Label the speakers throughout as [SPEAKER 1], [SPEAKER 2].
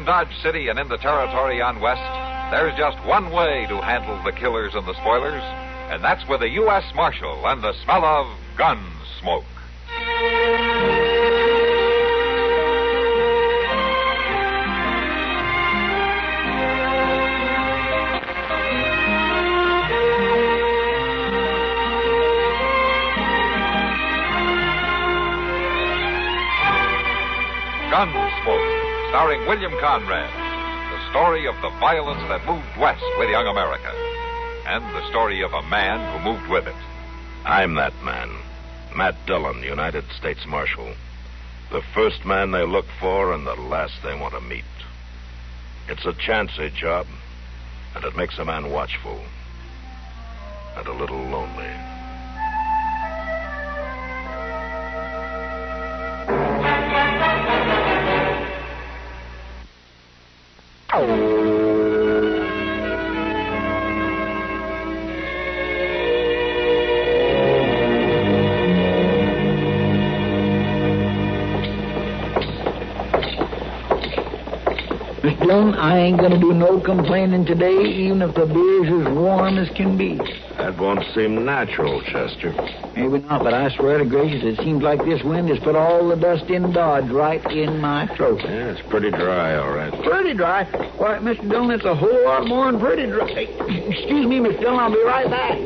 [SPEAKER 1] From Dodge City and in the territory on west, there's just one way to handle the killers and the spoilers, and that's with a U.S. Marshal and the smell of Gunsmoke. Gunsmoke, starring William Conrad. The story of the violence that moved west with young America. And the story of a man who moved with it.
[SPEAKER 2] I'm that man. Matt Dillon, United States Marshal. The first man they look for and the last they want to meet. It's a chancy job, and it makes a man watchful. And a little lonely.
[SPEAKER 3] Mr. Dillon, I ain't gonna do no complaining today, even if the beer's as warm as can be.
[SPEAKER 2] That won't seem natural, Chester.
[SPEAKER 3] Maybe not, but I swear to gracious, it seems like this wind has put all the dust in Dodge right in my throat.
[SPEAKER 2] Yeah, it's pretty dry, all right.
[SPEAKER 3] Pretty dry? Why, Mr. Dillon, it's a whole lot more than pretty dry. Excuse me, Mr. Dillon, I'll be right back.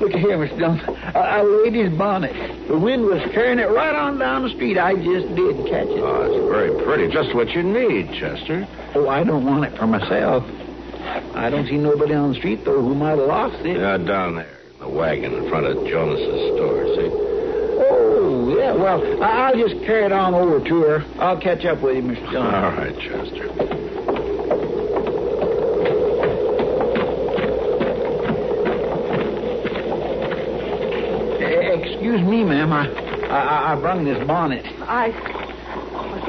[SPEAKER 3] Look here, Mr. Dillon. I laid his bonnet. The wind was carrying it right on down the street. I just did catch it.
[SPEAKER 2] Oh, it's very pretty. Just what you need, Chester.
[SPEAKER 3] Oh, I don't want it for myself. I don't see nobody on the street, though, who might have lost it.
[SPEAKER 2] Yeah, down there. The wagon in front of Jonas's store, see?
[SPEAKER 3] Oh, yeah. Well, I'll just carry it on over to her. I'll catch up with you, Mr. Dillon.
[SPEAKER 2] All right, Chester.
[SPEAKER 3] Excuse me, ma'am. I brung this bonnet.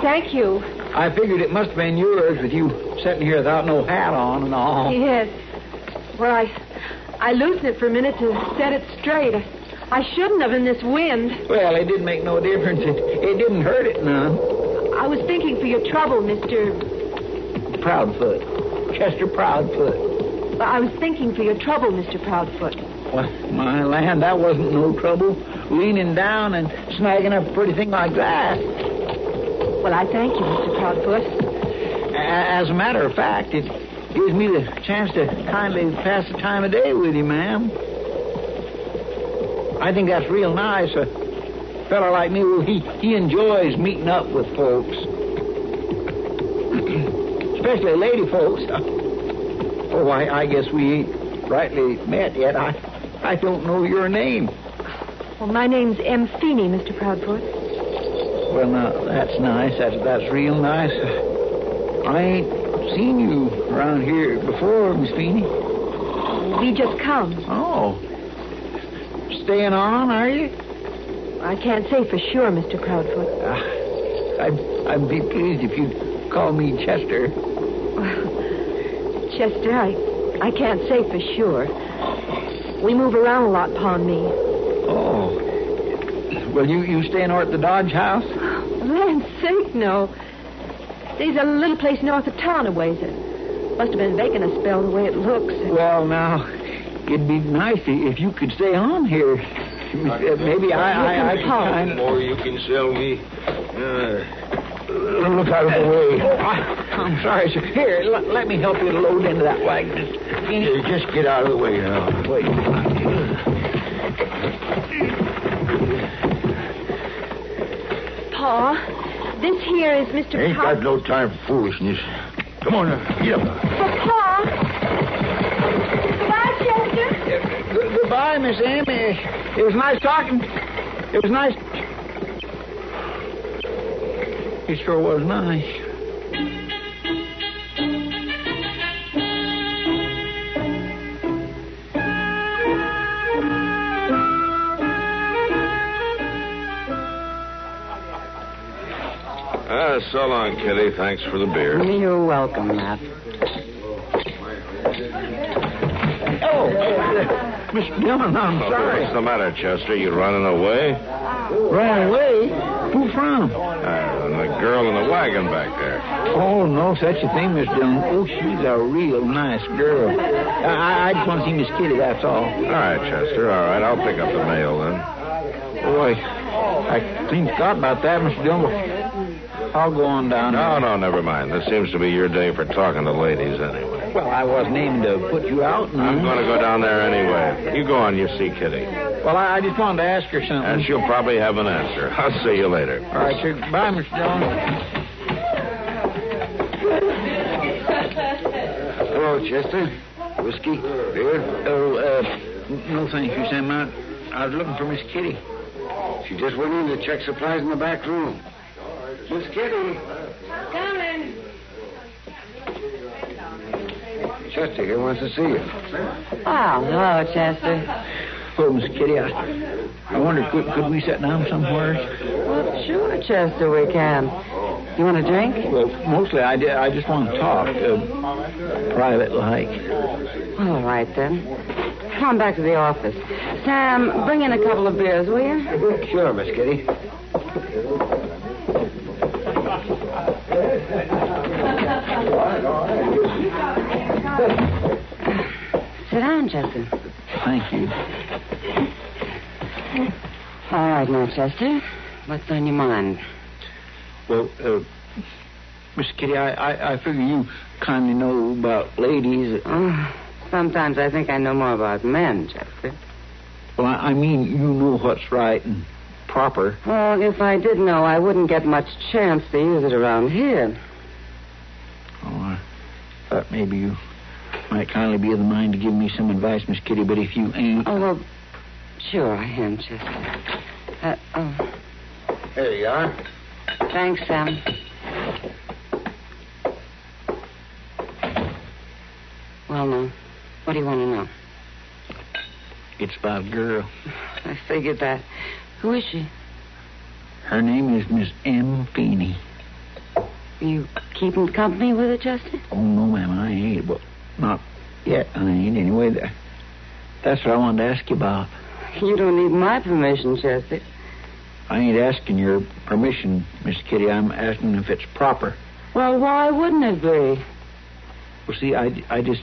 [SPEAKER 4] Thank you.
[SPEAKER 3] I figured it must have been yours with you sitting here without no hat on and all.
[SPEAKER 4] Yes. Well, I loosened it for a minute to set it straight. I shouldn't have in this wind.
[SPEAKER 3] Well, it didn't make no difference. It didn't hurt it none.
[SPEAKER 4] I was thinking for your trouble, Mr.
[SPEAKER 3] Proudfoot. Chester Proudfoot.
[SPEAKER 4] I was thinking for your trouble, Mr. Proudfoot.
[SPEAKER 3] Well, my land, that wasn't no trouble. Leaning down and snagging up a pretty thing like that.
[SPEAKER 4] Well, I thank you, Mr. Proudfoot.
[SPEAKER 3] As a matter of fact, it gives me the chance to kindly pass the time of day with you, ma'am. I think that's real nice. A fellow like me, well, he enjoys meeting up with folks. Especially lady folks. Oh, I guess we ain't rightly met yet. I don't know your name.
[SPEAKER 4] Well, my name's M. Feeney, Mr. Proudfoot.
[SPEAKER 3] Well, now, that's nice. That's real nice. I ain't seen you around here before, Miss Feeney.
[SPEAKER 4] We just come.
[SPEAKER 3] Oh. Staying on, are you?
[SPEAKER 4] I can't say for sure, Mr. Proudfoot.
[SPEAKER 3] I'd be pleased if you'd call me Chester.
[SPEAKER 4] Well, Chester, I can't say for sure. We move around a lot upon me.
[SPEAKER 3] Oh. Well, you staying over at the Dodge house?
[SPEAKER 4] Land's sake, no. There's a little place north of town a ways. It must have been vacant a spell the way it looks.
[SPEAKER 3] Well, now, it'd be nice if you could stay on here. Maybe I can kind
[SPEAKER 2] More you can sell me.
[SPEAKER 3] Look out of the way. I'm sorry, sir. Here, let me help you load into that wagon.
[SPEAKER 2] Here, just get out of the way now.
[SPEAKER 3] Wait.
[SPEAKER 4] Pa, this here is Mr.
[SPEAKER 2] Ain't got no time for foolishness. Come on now, get up.
[SPEAKER 4] But, Pa. Goodbye, Chester.
[SPEAKER 3] Goodbye, Miss Amy. It was nice talking. It was nice. It sure was nice.
[SPEAKER 2] So long, Kitty. Thanks for the beer.
[SPEAKER 5] You're welcome, Matt.
[SPEAKER 3] Oh, Mr. Dillon, I'm sorry.
[SPEAKER 2] What's the matter, Chester? You running away?
[SPEAKER 3] Ran away? Who from?
[SPEAKER 2] The girl in the wagon back there.
[SPEAKER 3] Oh, no such a thing, Miss Dillon. Oh, she's a real nice girl. I just want to see Miss Kitty, that's all.
[SPEAKER 2] All right, Chester. All right, I'll pick up the mail then.
[SPEAKER 3] Boy, I clean forgot about that, Mr. Dillon. I'll go on down.
[SPEAKER 2] No, never mind. This seems to be your day for talking to ladies anyway.
[SPEAKER 3] Well, I wasn't aiming to put you out.
[SPEAKER 2] I'm going to go down there anyway. You go on, you see Kitty.
[SPEAKER 3] Well, I just wanted to ask her something.
[SPEAKER 2] And she'll probably have an answer. I'll see you later.
[SPEAKER 3] All right, sir. Bye, Mr. Dillon.
[SPEAKER 5] Hello, Chester. Whiskey? Beer?
[SPEAKER 3] Oh, no thank you, Sam. I was looking for Miss Kitty.
[SPEAKER 5] She just went in to check supplies in the back room. Miss Kitty.
[SPEAKER 4] Coming.
[SPEAKER 5] Chester here wants to see you.
[SPEAKER 6] Oh, hello, Chester.
[SPEAKER 3] Oh, Miss Kitty, I wonder, could we sit down somewhere?
[SPEAKER 6] Well, sure, Chester, we can. You want a drink?
[SPEAKER 3] Well, mostly I just want to talk, private like.
[SPEAKER 6] All right, then. Come on back to the office. Sam, bring in a couple of beers, will you?
[SPEAKER 5] Sure, Miss Kitty.
[SPEAKER 6] Sit down, Chester.
[SPEAKER 3] Thank you.
[SPEAKER 6] All right, now, Chester. What's on your mind?
[SPEAKER 3] Well, Miss Kitty, I figure you kindly know about ladies.
[SPEAKER 6] Oh, sometimes I think I know more about men, Chester.
[SPEAKER 3] Well, I mean, you know what's right and proper.
[SPEAKER 6] Well, if I did know, I wouldn't get much chance to use it around here.
[SPEAKER 3] Oh, I thought maybe you might kindly be of the mind to give me some advice, Miss Kitty, but if you ain't...
[SPEAKER 6] Oh, well, sure I am, Chester.
[SPEAKER 5] Here you are.
[SPEAKER 6] Thanks, Sam. Well, now, what do you want to know?
[SPEAKER 3] It's about a girl.
[SPEAKER 6] I figured that. Who is she?
[SPEAKER 3] Her name is Miss M. Feeney.
[SPEAKER 6] You keeping company with her, Chester?
[SPEAKER 3] Oh, no, ma'am, I ain't. Well, not yet, I ain't. Anyway, that's what I wanted to ask you about.
[SPEAKER 6] You don't need my permission, Chester.
[SPEAKER 3] I ain't asking your permission, Miss Kitty. I'm asking if it's proper.
[SPEAKER 6] Well, why wouldn't it be?
[SPEAKER 3] Well, see, I just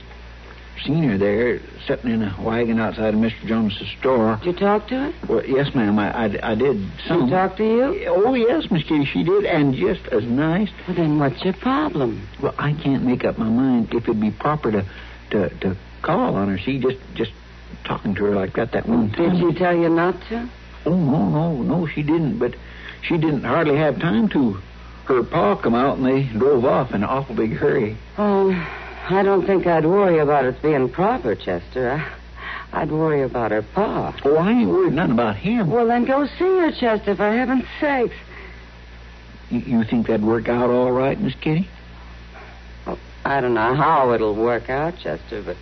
[SPEAKER 3] seen her there, sitting in a wagon outside of Mr. Jones's store.
[SPEAKER 6] Did you talk to her?
[SPEAKER 3] Well, yes, ma'am, I did. Some.
[SPEAKER 6] She talked to you?
[SPEAKER 3] Oh, yes, Miss Kitty, she did, and just as nice.
[SPEAKER 6] Well, then what's your problem?
[SPEAKER 3] Well, I can't make up my mind if it'd be proper to call on her. See, just talking to her like that one time.
[SPEAKER 6] Did she tell you not to?
[SPEAKER 3] Oh, no, she didn't, but she didn't hardly have time to. Her pa come out and they drove off in an awful big hurry.
[SPEAKER 6] Oh, I don't think I'd worry about it being proper, Chester. I'd worry about her pa.
[SPEAKER 3] Oh, I ain't worried none about him.
[SPEAKER 6] Well, then go see her, Chester, for heaven's sakes.
[SPEAKER 3] You think that'd work out all right, Miss Kitty?
[SPEAKER 6] Well, I don't know how it'll work out, Chester, but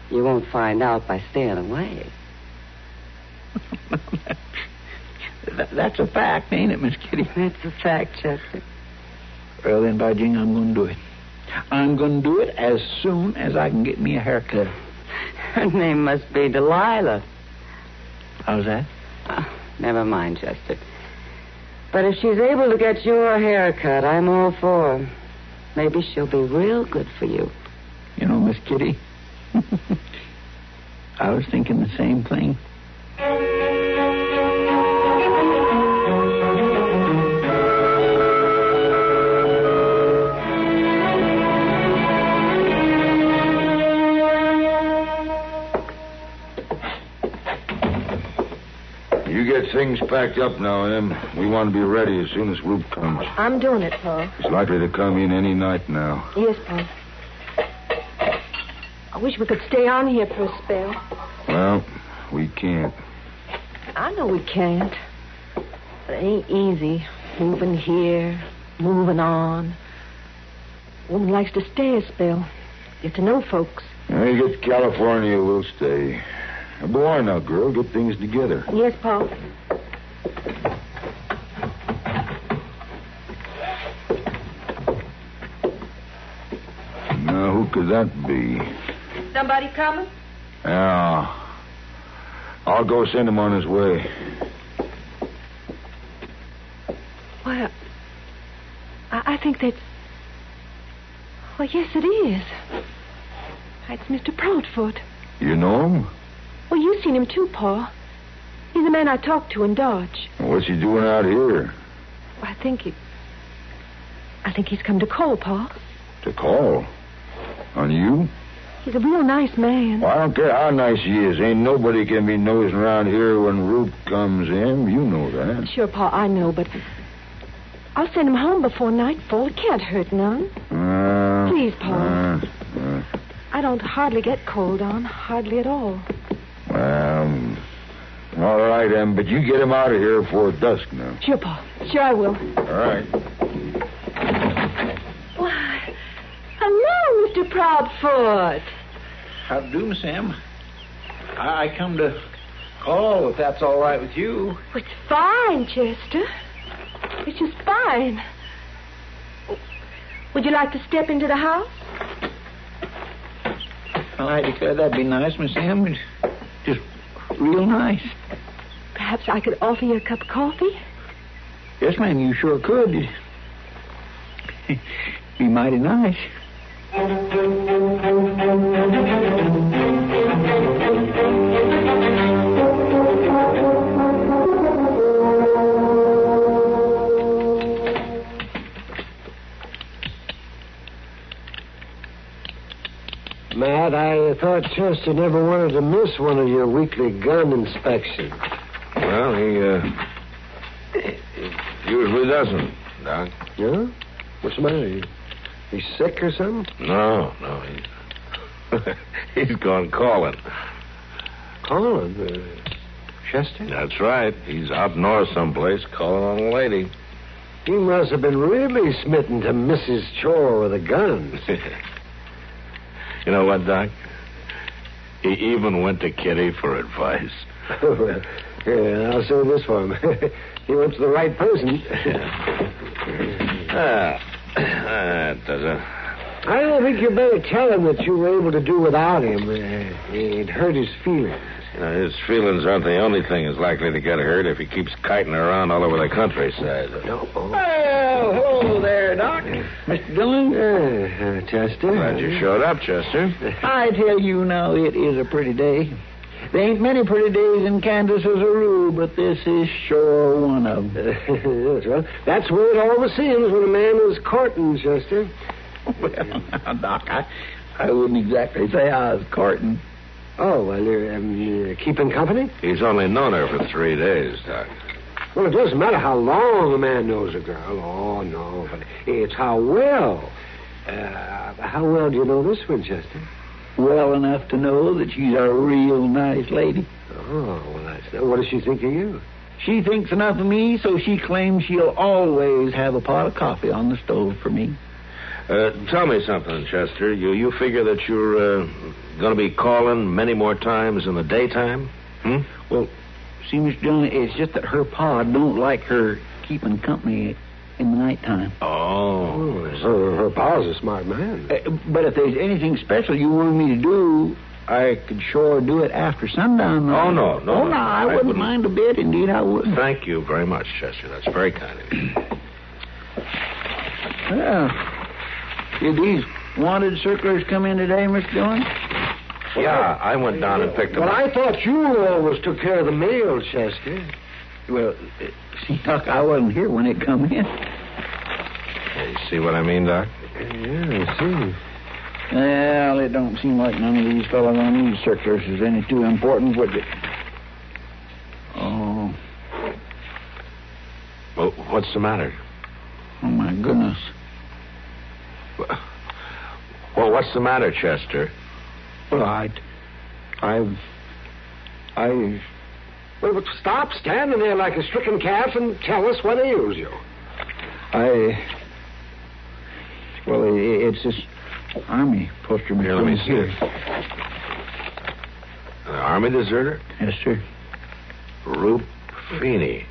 [SPEAKER 6] you won't find out by staying away.
[SPEAKER 3] That's a fact, ain't it, Miss Kitty?
[SPEAKER 6] That's a fact, Chester.
[SPEAKER 3] Well, then, by jing, I'm going to do it. I'm going to do it as soon as I can get me a haircut.
[SPEAKER 6] Her name must be Delilah.
[SPEAKER 3] How's that?
[SPEAKER 6] Never mind, Chester. But if she's able to get your haircut, I'm all for her. Maybe she'll be real good for you.
[SPEAKER 3] You know, Miss Kitty, I was thinking the same thing.
[SPEAKER 5] You get things packed up now, Em. We want to be ready as soon as Rupe comes.
[SPEAKER 4] I'm doing it, Pa.
[SPEAKER 5] He's likely to come in any night now.
[SPEAKER 4] Yes, Pa. I wish we could stay on here for a spell.
[SPEAKER 5] Well, we can't.
[SPEAKER 4] I know we can't. But it ain't easy. Moving here, moving on. Woman likes to stay a spell. Get to know folks.
[SPEAKER 5] When you get to California, we'll stay. Go on now, girl. Get things together.
[SPEAKER 4] Yes, Pa.
[SPEAKER 5] Now, who could that be?
[SPEAKER 4] Somebody coming?
[SPEAKER 5] Yeah. I'll go send him on his way.
[SPEAKER 4] Well, I think that's... Well, yes, it is. It's Mr. Proudfoot.
[SPEAKER 5] You know him?
[SPEAKER 4] Well, you've seen him too, Pa. He's the man I talked to in Dodge.
[SPEAKER 5] What's he doing out here?
[SPEAKER 4] I think he's come to call, Pa.
[SPEAKER 5] To call? On you?
[SPEAKER 4] He's a real nice man.
[SPEAKER 5] Well, I don't care how nice he is. Ain't nobody can be nosing around here when Roop comes in. You know that.
[SPEAKER 4] Sure, Pa, I know, but I'll send him home before nightfall. It can't hurt none. Please, Pa. I don't hardly get called on. Hardly at all.
[SPEAKER 5] All right, then, but you get him out of here before dusk now.
[SPEAKER 4] Sure, Pa. Sure, I will.
[SPEAKER 5] All right.
[SPEAKER 4] Why, hello, Mr. Proudfoot.
[SPEAKER 3] How do you do, Miss Em? I come to call, if that's all right with you.
[SPEAKER 4] Oh, it's fine, Chester. It's just fine. Would you like to step into the house?
[SPEAKER 3] Well, I declare that'd be nice, Miss Em. It's just real nice.
[SPEAKER 4] Perhaps I could offer you a cup of coffee?
[SPEAKER 3] Yes, ma'am, you sure could. Be mighty nice.
[SPEAKER 7] Matt, I thought Chester never wanted to miss one of your weekly gun inspections.
[SPEAKER 2] Well, he usually doesn't, Doc.
[SPEAKER 7] Yeah? What's the matter? He's sick or something?
[SPEAKER 2] No, he's gone calling.
[SPEAKER 7] Calling? Chester?
[SPEAKER 2] That's right. He's out north someplace calling on a lady.
[SPEAKER 7] He must have been really smitten to Mrs. Chore with a gun.
[SPEAKER 2] You know what, Doc? He even went to Kitty for advice.
[SPEAKER 7] Well, here, I'll say this for him. He went to the right person.
[SPEAKER 2] That does it.
[SPEAKER 7] I don't think you better tell him that you were able to do without him. It hurt his feelings.
[SPEAKER 2] You know, his feelings aren't the only thing that's likely to get hurt if he keeps kiting around all over the countryside.
[SPEAKER 7] No.
[SPEAKER 3] Well, hello there, Doc. Mr. Dillon?
[SPEAKER 7] Chester.
[SPEAKER 2] Glad you showed up, Chester.
[SPEAKER 3] I tell you now, it is a pretty day. There ain't many pretty days in Kansas as a rule, but this is sure one of them.
[SPEAKER 7] Yes, well, that's the way it always seems when a man is courting, Chester.
[SPEAKER 3] Well, now, Doc, I wouldn't exactly say I was courting.
[SPEAKER 7] Oh, well, you're keeping company?
[SPEAKER 2] He's only known her for 3 days, Doc.
[SPEAKER 7] Well, it doesn't matter how long a man knows a girl. Oh, no, but it's how well. How well do you know this one, Chester?
[SPEAKER 3] Well enough to know that she's a real nice lady.
[SPEAKER 7] Oh, well, that's... What does she think of you?
[SPEAKER 3] She thinks enough of me, so she claims she'll always have a pot of coffee on the stove for me.
[SPEAKER 2] Tell me something, Chester. You figure that you're going to be calling many more times in the daytime?
[SPEAKER 3] Well, see, Miss Dillon, it's just that her pa don't like her keeping company in the nighttime.
[SPEAKER 2] Oh.
[SPEAKER 7] Her pa's a smart man.
[SPEAKER 3] But if there's anything special you want me to do, I could sure do it after sundown.
[SPEAKER 2] Oh, no.
[SPEAKER 3] I wouldn't mind a bit. Indeed, I wouldn't.
[SPEAKER 2] Thank you very much, Chester. That's very kind of you.
[SPEAKER 3] Well, did these wanted circulars come in today, Miss Dillon?
[SPEAKER 2] Yeah, I went down and picked them
[SPEAKER 7] Well,
[SPEAKER 2] up.
[SPEAKER 7] I thought you always took care of the mail, Chester.
[SPEAKER 3] Well, see, Doc, I wasn't here when it come in.
[SPEAKER 2] You see what I mean, Doc?
[SPEAKER 7] Yeah, I see.
[SPEAKER 3] Well, it don't seem like none of these fellows on these circulars is any too important, would it? Oh.
[SPEAKER 2] Well, what's the matter?
[SPEAKER 3] Oh, my goodness.
[SPEAKER 2] Well, what's the matter, Chester?
[SPEAKER 3] Well,
[SPEAKER 7] Well, but stop standing there like a stricken calf and tell us what ails you.
[SPEAKER 3] Well, it's this army poster.
[SPEAKER 2] Here, let me see it. An army deserter?
[SPEAKER 3] Yes, sir.
[SPEAKER 2] Roop Feeney.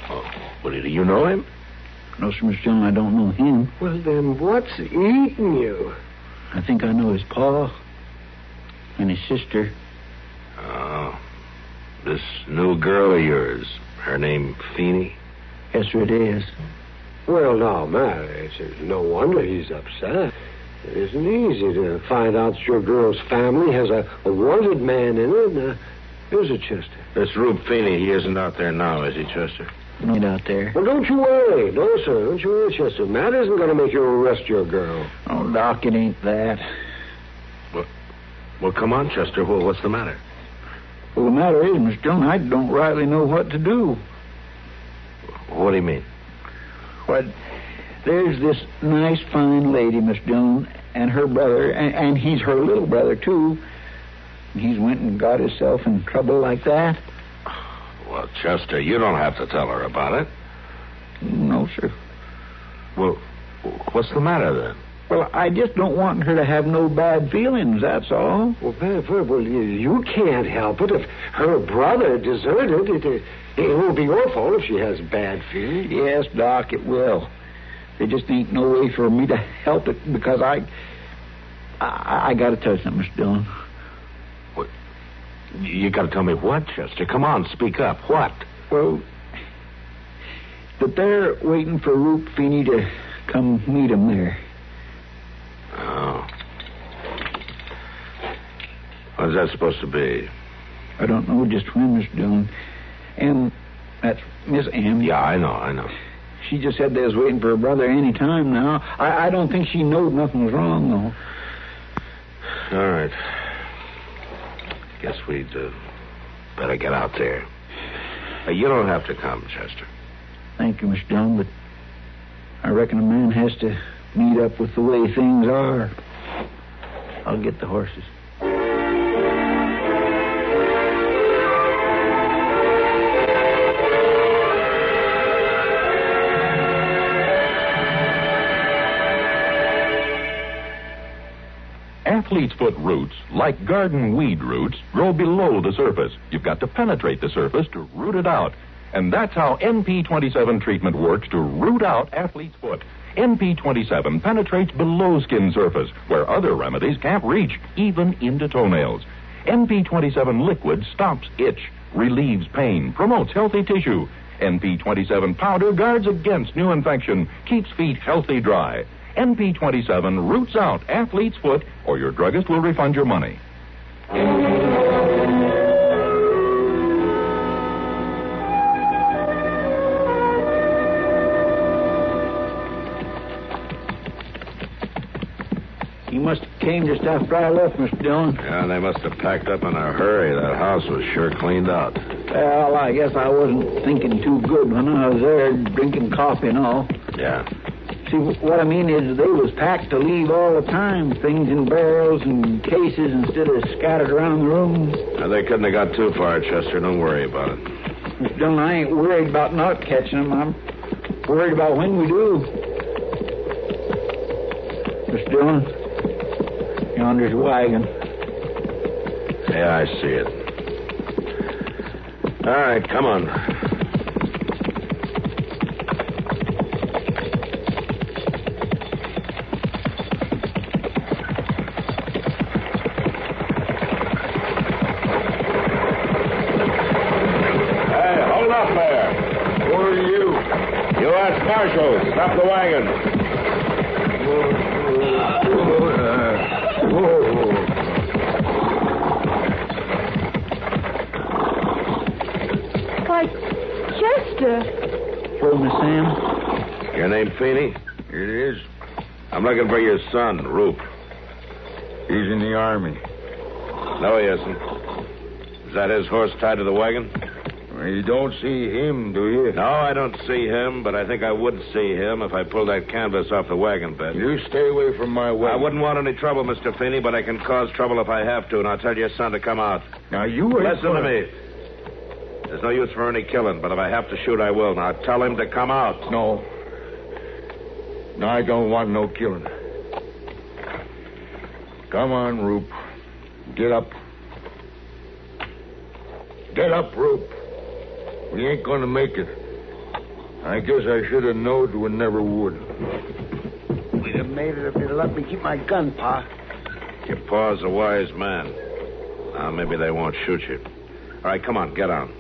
[SPEAKER 2] Oh, well, do you know him?
[SPEAKER 3] No, sir, Mr. Dillon, I don't know him.
[SPEAKER 7] Well, then what's eating you?
[SPEAKER 3] I think I know his pa and his sister.
[SPEAKER 2] Oh. This new girl of yours, her name Feeney?
[SPEAKER 3] Yes, sir, it is.
[SPEAKER 7] Well, now, Matt, it's no wonder he's upset. It isn't easy to find out that your girl's family has a wanted man in it. Here's it, Chester.
[SPEAKER 2] This Rube Feeney, he isn't out there now, is he, Chester?
[SPEAKER 3] Not out there.
[SPEAKER 7] Well, don't you worry. No, sir. Don't you worry, Chester. Matt isn't going to make you arrest your girl.
[SPEAKER 3] Oh, Doc, it ain't that.
[SPEAKER 2] Well, come on, Chester. Well, what's the matter?
[SPEAKER 3] Well, the matter is, Mr. Dillon, I don't rightly know what to do.
[SPEAKER 2] What do you mean?
[SPEAKER 3] Well, there's this nice, fine lady, Miss Dillon, and her brother, and he's her little brother, too. And he's went and got himself in trouble like that.
[SPEAKER 2] Well, Chester, you don't have to tell her about it.
[SPEAKER 3] No, sir.
[SPEAKER 2] Well, what's the matter, then?
[SPEAKER 3] Well, I just don't want her to have no bad feelings, that's all.
[SPEAKER 7] Well, you can't help it. If her brother deserted, it won't be your fault if she has bad feelings.
[SPEAKER 3] Yes, Doc, it will. There just ain't no way for me to help it because I got to tell you something, Mr. Dillon.
[SPEAKER 2] What? You got to tell me what, Chester? Come on, speak up. What?
[SPEAKER 3] Well, that they're waiting for Rube Feeney to come meet him there.
[SPEAKER 2] Oh. When's that supposed to be?
[SPEAKER 3] I don't know just when, Mr. Dillon. M, that's Miss M.
[SPEAKER 2] Yeah, I know.
[SPEAKER 3] She just said they was waiting for her brother any time now. I don't think she knowed nothing was wrong, though.
[SPEAKER 2] All right. Guess we'd better get out there. You don't have to come, Chester.
[SPEAKER 3] Thank you, Mr. Dillon, but I reckon a man has to meet up with the way things are. I'll get the horses.
[SPEAKER 8] Athlete's foot roots, like garden weed roots, grow below the surface. You've got to penetrate the surface to root it out. And that's how NP27 treatment works to root out athlete's foot. NP27 penetrates below skin surface, where other remedies can't reach, even into toenails. NP27 liquid stops itch, relieves pain, promotes healthy tissue. NP27 powder guards against new infection, keeps feet healthy dry. NP27 roots out athlete's foot, or your druggist will refund your money.
[SPEAKER 3] You must have came just after I left, Mr. Dillon.
[SPEAKER 2] Yeah, they must have packed up in a hurry. That house was sure cleaned out.
[SPEAKER 3] Well, I guess I wasn't thinking too good when I was there drinking coffee and all.
[SPEAKER 2] Yeah.
[SPEAKER 3] See, what I mean is they was packed to leave all the time. Things in barrels and cases instead of scattered around the room.
[SPEAKER 2] Now, they couldn't have got too far, Chester. Don't worry about it.
[SPEAKER 3] Mr. Dillon, I ain't worried about not catching them. I'm worried about when we do. Mr. Dillon, yonder's a wagon.
[SPEAKER 2] Yeah, I see it. All right, come on. Marshal, stop the wagon.
[SPEAKER 4] Why, Chester.
[SPEAKER 3] Hello, Miss Sam.
[SPEAKER 2] Your name Feeney?
[SPEAKER 5] It is.
[SPEAKER 2] I'm looking for your son, Roop.
[SPEAKER 5] He's in the army.
[SPEAKER 2] No, he isn't. Is that his horse tied to the wagon?
[SPEAKER 5] You don't see him, do you?
[SPEAKER 2] No, I don't see him, but I think I would see him if I pulled that canvas off the wagon bed.
[SPEAKER 5] You stay away from my wagon.
[SPEAKER 2] I wouldn't want any trouble, Mr. Feeney, but I can cause trouble if I have to, and I'll tell your son to come out.
[SPEAKER 5] Now, you ain't
[SPEAKER 2] Listen to me. There's no use for any killing, but if I have to shoot, I will. Now, tell him to come out.
[SPEAKER 5] No. No, I don't want no killing. Come on, Roop. Get up. Get up, Roop. We ain't going to make it. I guess I should have known we never would.
[SPEAKER 3] We'd have made it if they'd let me keep my gun, Pa.
[SPEAKER 2] Your pa's a wise man. Now, maybe they won't shoot you. All right, come on, get on.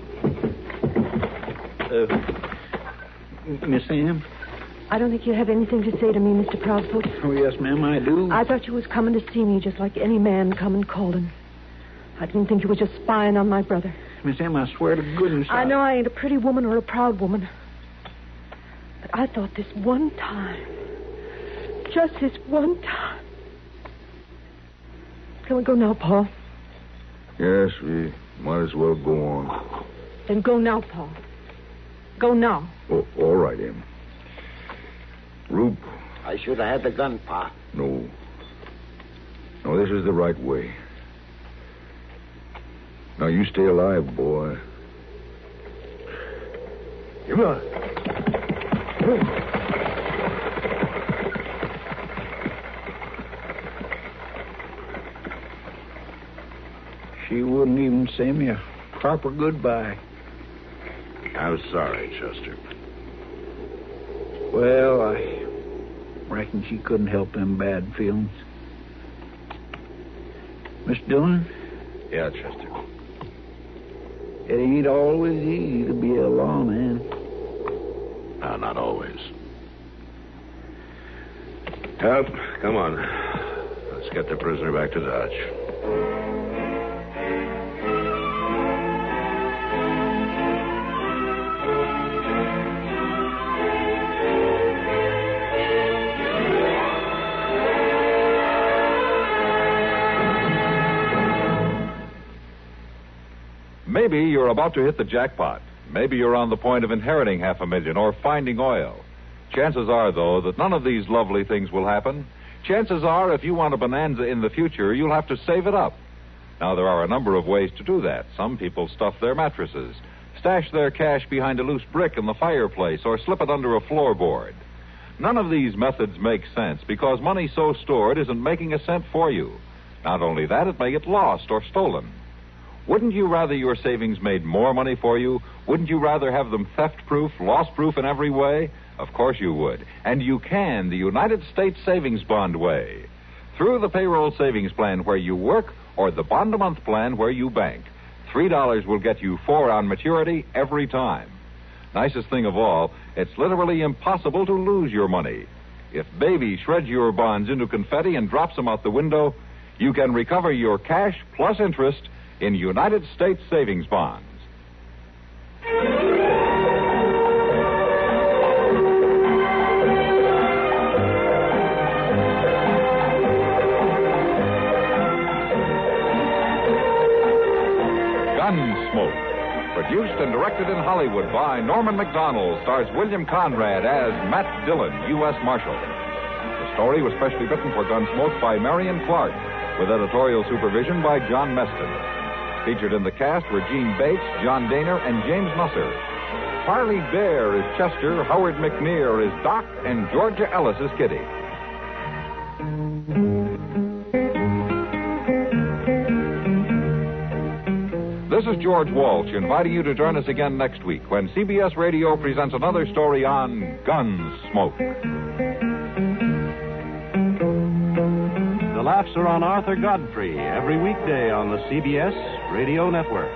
[SPEAKER 3] Miss Ann?
[SPEAKER 4] I don't think you have anything to say to me, Mr. Proudfoot.
[SPEAKER 3] Oh, yes, ma'am, I do.
[SPEAKER 4] I thought you was coming to see me just like any man coming calling. I didn't think you were just spying on my brother.
[SPEAKER 3] Miss Em, I swear to goodness.
[SPEAKER 4] I know I ain't a pretty woman or a proud woman. But I thought this one time, just this one time. Can we go now, Paul?
[SPEAKER 5] Yes, we might as well go on.
[SPEAKER 4] Then go now, Paul. Go now.
[SPEAKER 5] Oh, all right, Em. Roop.
[SPEAKER 7] I should have had the gun, Pa.
[SPEAKER 5] No. No, this is the right way. Now, you stay alive, boy. Come on.
[SPEAKER 3] She wouldn't even say me a proper goodbye.
[SPEAKER 2] I'm sorry, Chester.
[SPEAKER 3] Well, I reckon she couldn't help them bad feelings. Miss Dillon?
[SPEAKER 2] Yeah, Chester.
[SPEAKER 3] It ain't always easy to be a lawman.
[SPEAKER 2] No, not always. Yep, come on. Let's get the prisoner back to Dodge.
[SPEAKER 1] Maybe you're about to hit the jackpot. Maybe you're on the point of inheriting $500,000 or finding oil. Chances are, though, that none of these lovely things will happen. Chances are, if you want a bonanza in the future, you'll have to save it up. Now, there are a number of ways to do that. Some people stuff their mattresses, stash their cash behind a loose brick in the fireplace, or slip it under a floorboard. None of these methods make sense because money so stored isn't making a cent for you. Not only that, it may get lost or stolen. Wouldn't you rather your savings made more money for you? Wouldn't you rather have them theft-proof, loss-proof in every way? Of course you would. And you can the United States Savings Bond way. Through the payroll savings plan where you work or the bond-a-month plan where you bank. $3 will get you $4 on maturity every time. Nicest thing of all, it's literally impossible to lose your money. If Baby shreds your bonds into confetti and drops them out the window, you can recover your cash plus interest in United States savings bonds. Gunsmoke, produced and directed in Hollywood by Norman Macdonnell, stars William Conrad as Matt Dillon, U.S. Marshal. The story was specially written for Gunsmoke by Marion Clark, with editorial supervision by John Meston. Featured in the cast were Gene Bates, John Daner, and James Nusser. Harley Bear is Chester, Howard McNear is Doc, and Georgia Ellis is Kitty. This is George Walsh inviting you to join us again next week when CBS Radio presents another story on Gunsmoke.
[SPEAKER 9] The laughs are on Arthur Godfrey every weekday on the CBS Radio Network.